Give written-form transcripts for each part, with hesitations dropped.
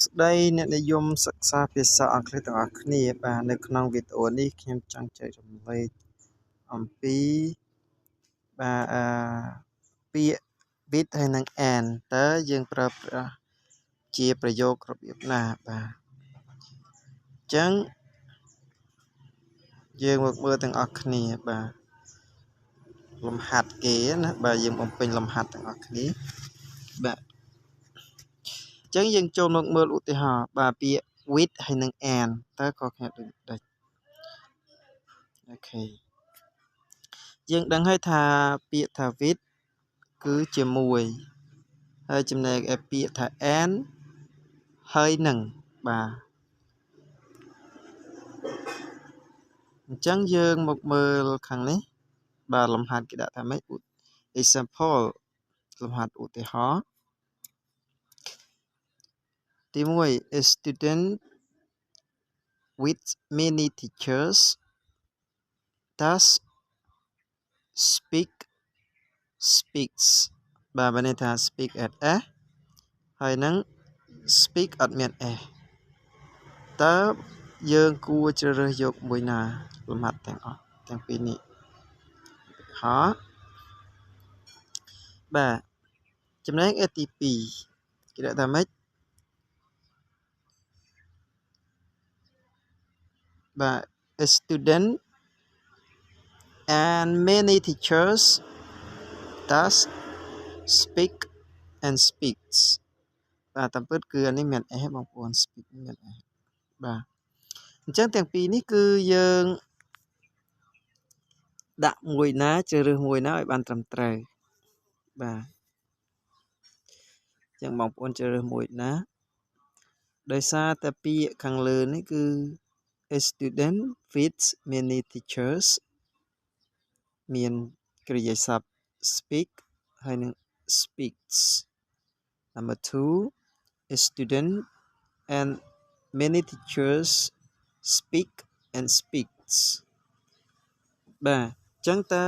ស្ដីអ្នកនិយមសិក្សាភាសាអង់គ្លេសទាំងអស់គ្នាបាទនៅក្នុងវីដេអូនេះខ្ញុំចង់ចែករំលែកអំពីបាទពាក្យ with ហើយនិង and តើយើងប្រើប្រាស់ជាប្រយោគរបៀបណាបាទអញ្ចឹងយើងមកមើលទាំងអស់គ្នាបាទលំហាត់គេណាបាទយើងបំពេញលំហាត់ទាំងអស់គ្នាបាទអញ្ចឹងយើងចូលមកមើលឧទាហរណ៍បាទពាក្យ with ហើយនិង and តើខុសគ្នាដូចដេចអូខេយើងដឹងហើយថាពាក្យថា with គឺជាហើយចំណែកឯពាក្យថា and ហើយនឹងបាទអញ្ចឹងយើងមកមើលខាងនេះបាទលំហាត់គេដាក់ថាម៉េច example លំហាត់ឧទាហរណ៍ទី1 a student with many teachers does speaks បាទបានន័យថា speak at s ហើយនឹង speak អត់មាន s តើយើងគួរជ្រើសរើសយកមួយណាលំហាត់ទាំងពីរនេះហ៎បាទចំណែកឯទី2គេដាក់ថាម៉េចបាទ a student and many teachers does speak and speaks បាទតាមពិតគឺអានេះមាន s បងប្អូន speak មាន s បាទអញ្ចឹងទាំងពីរនេះគឺយើងដាក់មួយណាជ្រើសរើសមួយណាឲ្យបានត្រឹមត្រូវបាទអញ្ចឹងបងប្អូនជ្រើសរើសមួយណាដោយសារតែពាក្យខាងលើនេះគឺ a student with many teachers មានក្រិយាសព្ទ speak ហើយនឹង speaks number 2 a student and many teachers speak and speaks បាទអញ្ចឹងតើ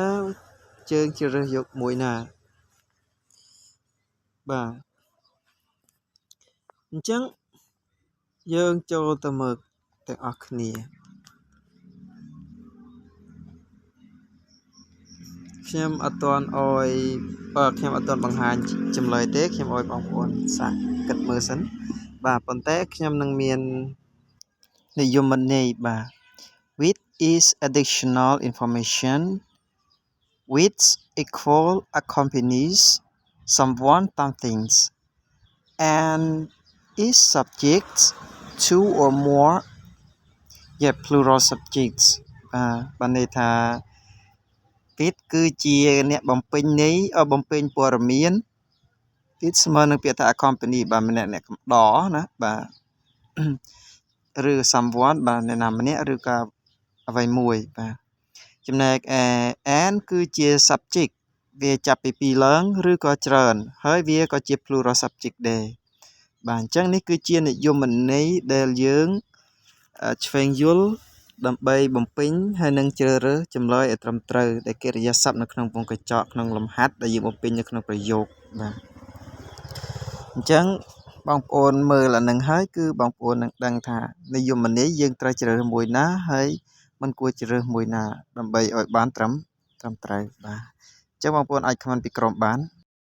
ជើងជ្រើសរើសយកមួយណាបាទអញ្ចឹងយើងចូលទៅមើលទាំងអស់គ្នាខ្ញុំអត់ទាន់បង្ហាញចម្លើយទេខ្ញុំឲ្យបងប្អូនសាកគិតមើលសិនបាទប៉ុន្តែខ្ញុំនឹងមាននិយមន័យបាទ with is additional information with equal accompanies someone something and is subject to or more plural subjects បានន័យថា with គឺជាអ្នកបំពេញន័យបំពេញព័ត៌មាន with ស្មើនឹងពាក្យថា accompany បាទម្នាក់កំដរណាបាទឬ someone បាទអ្នកណាម្នាក់ឬក៏អ្វីមួយបាទចំណែកឯ and គឺជា subject វាចាប់ពី2ឡើងឬក៏ច្រើនហើយវាក៏ជា plural subject ដែរបាទអញ្ចឹងនេះគឺជានិយមន័យដែលយើងឆ្វេងយល់ដើម្បីបំពេញហើយនឹងជ្រើសរើសចម្លើយឲ្យត្រឹមត្រូវដែលកិរិយាសព្ទនៅក្នុងវងកញ្ចក់ក្នុងលំហាត់ដែលយើងបំពេញនៅក្នុងប្រយោគបាទអញ្ចឹងបងប្អូនមើលអានឹងហើយគឺបងប្អូននឹងដឹងថានិយមន័យយើងត្រូវជ្រើសរើសមួយណាហើយមិនគួរជ្រើសរើសមួយណាដើម្បីឲ្យបានត្រឹមត្រូវបាទអញ្ចឹងបងប្អូនអាចខមមិនពីក្រុមបាន